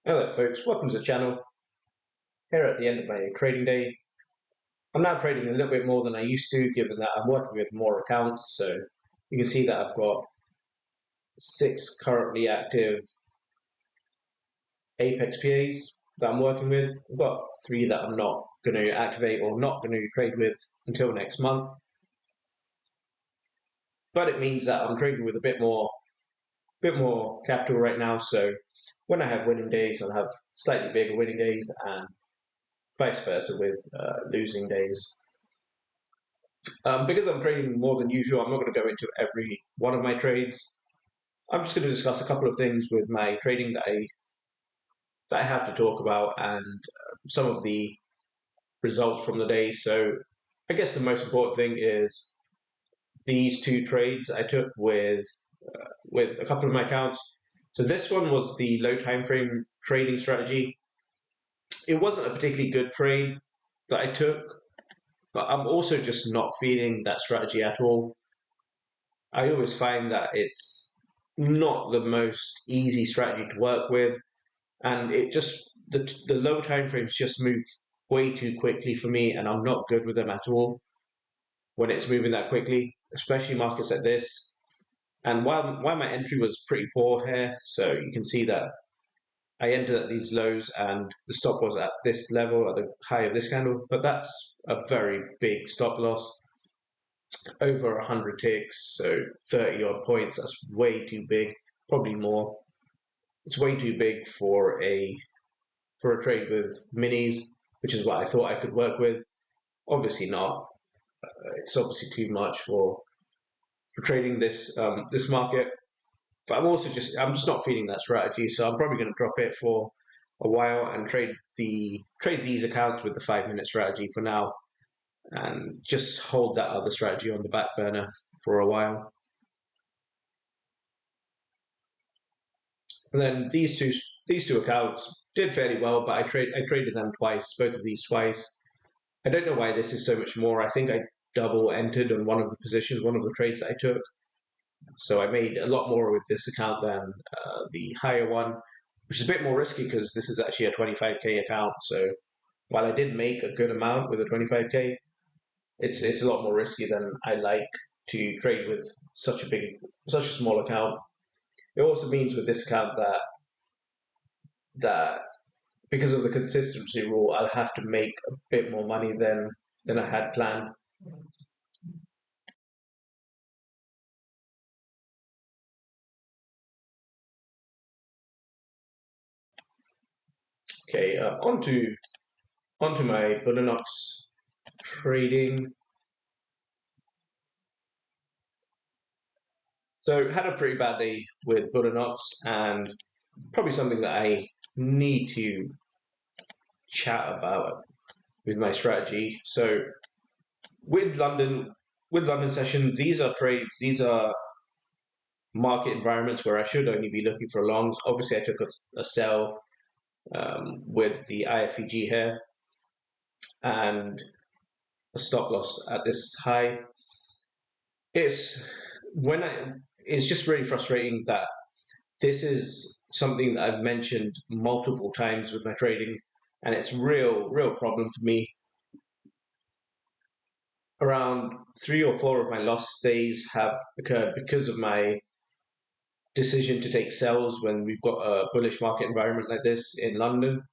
Hello folks, welcome to the channel. Here at the end of my trading day. I'm now trading a little bit more than I used to, given that I'm working with more accounts. So you can see that I've got 6 currently active Apex PAs that I'm working with. I've got 3 that I'm not going to activate or not going to trade with until next month. But it means that I'm trading with a bit more capital right now. So when I have winning days, I'll have slightly bigger winning days, and vice versa with losing days. Because I'm trading more than usual, I'm not going to go into every one of my trades. I'm just going to discuss a couple of things with my trading that I have to talk about, and some of the results from the day. So I guess the most important thing is these 2 trades I took with a couple of my accounts. So this one was the low time frame trading strategy. It wasn't a particularly good trade that I took, but I'm also just not feeling that strategy at all. I always find that it's not the most easy strategy to work with, and it just the low time frames just move way too quickly for me, and I'm not good with them at all when it's moving that quickly, especially markets like this. And while my entry was pretty poor here, so you can see that I entered at these lows and the stop was at this level, at the high of this candle, but that's a very big stop loss, over 100 ticks, so 30 odd points. That's way too big, probably more. It's way too big for a trade with minis, which is what I thought I could work with. Obviously not. It's obviously too much for trading this market. But I'm just not feeling that strategy, so I'm probably going to drop it for a while and trade these accounts with the 5-minute strategy for now, and just hold that other strategy on the back burner for a while. And then these two accounts did fairly well, but I traded them twice, both of these twice. I don't know why this is so much more. I think I double entered on one of the positions, one of the trades that I took. So I made a lot more with this account than the higher one, which is a bit more risky because this is actually a 25k account. So while I did make a good amount with a 25k, it's a lot more risky than I like to trade with such a small account. It also means with this account that because of the consistency rule, I'll have to make a bit more money than I had planned. Okay, onto my Bullinox trading. So had a pretty bad day with Bullinox, and probably something that I need to chat about with my strategy. So with London session, these are trades, these are market environments where I should only be looking for longs. Obviously, I took a sell with the IFEG here and a stop loss at this high. It's it's just really frustrating that this is something that I've mentioned multiple times with my trading, and it's real problem for me. Around 3 or 4 of my lost days have occurred because of my decision to take sells when we've got a bullish market environment like this in London.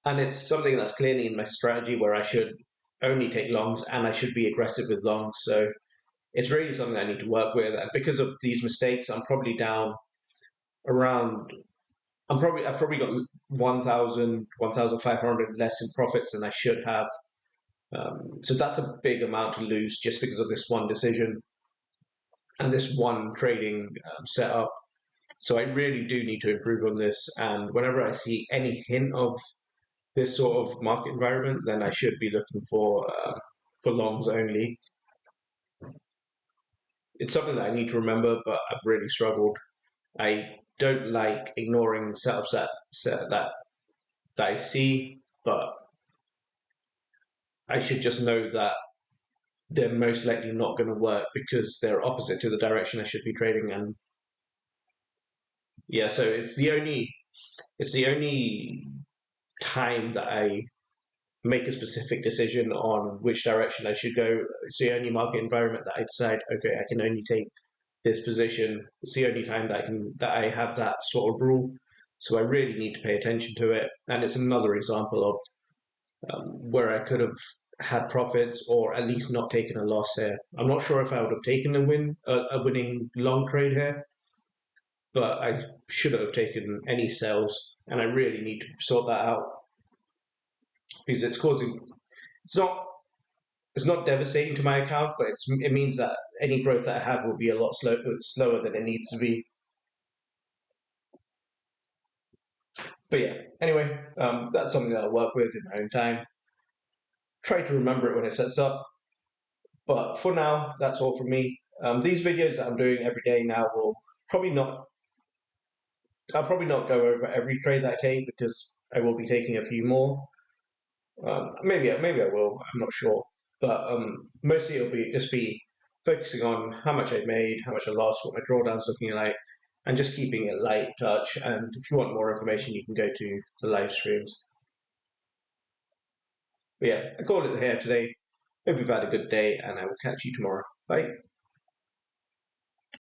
And it's something that's clearly in my strategy where I should only take longs and I should be aggressive with longs. So it's really something I need to work with. And because of these mistakes, I'm probably down around, I've probably got 1,000, 1,500 less in profits than I should have. So that's a big amount to lose just because of this one decision and this one trading setup. So I really do need to improve on this. And whenever I see any hint of this sort of market environment, then I should be looking for longs only. It's something that I need to remember, but I've really struggled. I don't like ignoring setups that I see, but I should just know that they're most likely not going to work because they're opposite to the direction I should be trading. And yeah, so it's the only It's the only time that I make a specific decision on which direction I should go. It's the only market environment that I decide, okay, I can only take this position. It's the only time that I have that sort of rule. So I really need to pay attention to it. And it's another example of where I could have had profits or at least not taken a loss here. I'm not sure if I would have taken a winning long trade here, but I should have taken any sales, and I really need to sort that out because it's not it's not devastating to my account, but it means that any growth that I have will be a lot slower than it needs to be. But yeah, anyway, that's something that I'll work with in my own time. Try to remember it when it sets up. But for now, that's all from me. These videos that I'm doing every day now will probably not. I'll probably not go over every trade that I take because I will be taking a few more. Maybe I will. I'm not sure. But mostly it'll be focusing on how much I've made, how much I lost, what my drawdown's looking like, and just keeping it light touch. And if you want more information, you can go to the live streams. But yeah, I called it here today. Hope you've had a good day, and I will catch you tomorrow. Bye.